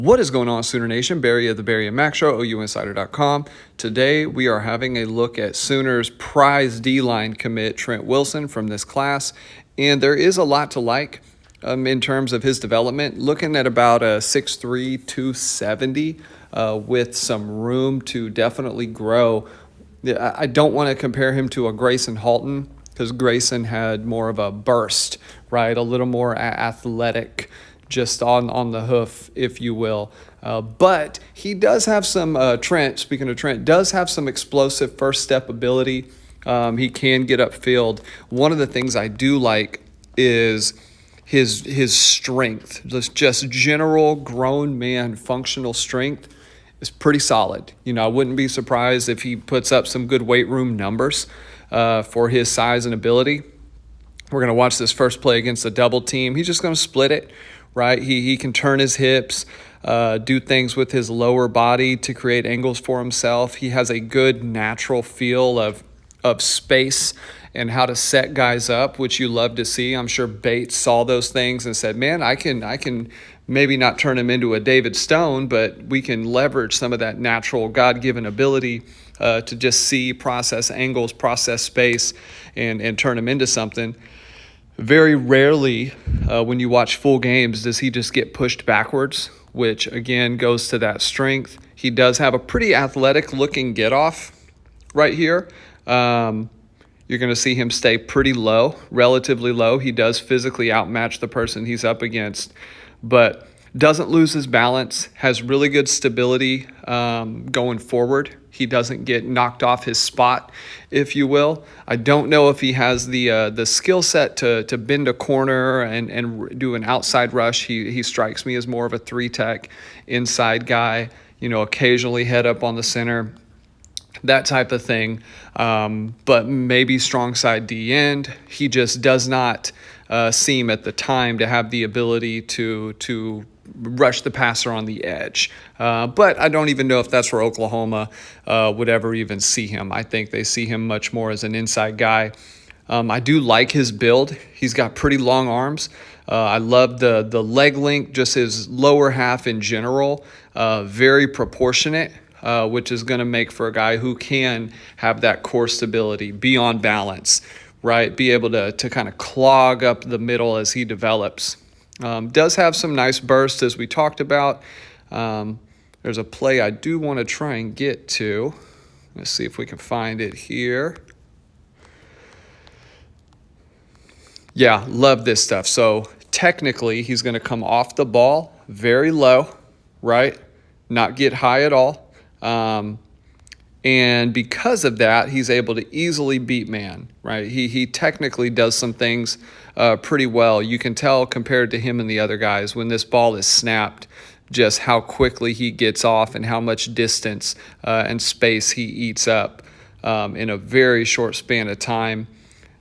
What is going on, Sooner Nation? Barry of the Barry and Mac Show, OUinsider.com. Today, we are having a look at Sooners prize D-line commit Trent Wilson from this class, and there is a lot to like in terms of his development. Looking at about a 6'3", 270 with some room to definitely grow. I don't want to compare him to a Grayson Halton because Grayson had more of a burst, right? A little more athletic, just on the hoof, if you will. But he does have some, Trent, speaking of Trent, does have some explosive first step ability. He can get upfield. One of the things I do like is his strength. Just general grown man functional strength is pretty solid. You know, I wouldn't be surprised if he puts up some good weight room numbers for his size and ability. We're going to watch this first play against a double team. He's just going to split it, right? He can turn his hips, do things with his lower body to create angles for himself. He has a good natural feel of space and how to set guys up, which you love to see. I'm sure Bates saw those things and said, man, I can maybe not turn him into a David Stone, but we can leverage some of that natural God-given ability to just see, process angles, process space, and turn him into something. Very rarely when you watch full games does he just get pushed backwards, which again goes to that strength. He does have a pretty athletic looking get off right here. You're going to see him stay pretty low, relatively low. He does physically outmatch the person he's up against, but doesn't lose his balance, has really good stability going forward. He doesn't get knocked off his spot, if you will. I don't know if he has the skill set to bend a corner and do an outside rush. He strikes me as more of a three-tech inside guy, you know, occasionally head up on the center, that type of thing. But maybe strong side D end. He just does not seem at the time to have the ability to rush the passer on the edge. But I don't even know if that's where Oklahoma would ever even see him. I think they see him much more as an inside guy. I do like his build. He's got pretty long arms. I love the leg length, just his lower half in general, very proportionate. Which is going to make for a guy who can have that core stability, be on balance, right? Be able to kind of clog up the middle as he develops. Does have some nice bursts, as we talked about. There's a play I do want to try and get to. Let's see if we can find it here. Yeah, love this stuff. So technically, he's going to come off the ball very low, right? Not get high at all. And because of that, he's able to easily beat man, right? He technically does some things pretty well. You can tell compared to him and the other guys when this ball is snapped, just how quickly he gets off and how much distance and space he eats up in a very short span of time.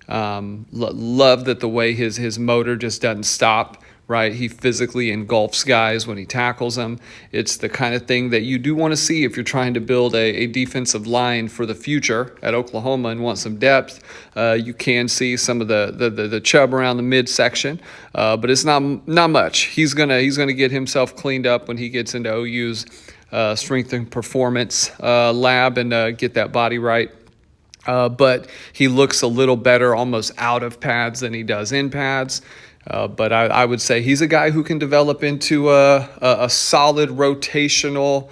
Love that the way his motor just doesn't stop. Right, he physically engulfs guys when he tackles them. It's the kind of thing that you do want to see if you're trying to build a defensive line for the future at Oklahoma and want some depth. You can see some of the chub around the midsection, but it's not much. He's gonna get himself cleaned up when he gets into OU's strength and performance lab and get that body right. But he looks a little better almost out of pads than he does in pads. But I would say he's a guy who can develop into a solid rotational,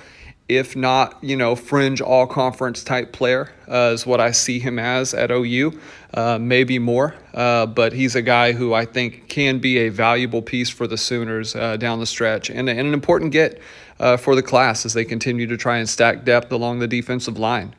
if not, fringe all-conference type player is what I see him as at OU, maybe more. But he's a guy who I think can be a valuable piece for the Sooners down the stretch and an important get for the class as they continue to try and stack depth along the defensive line.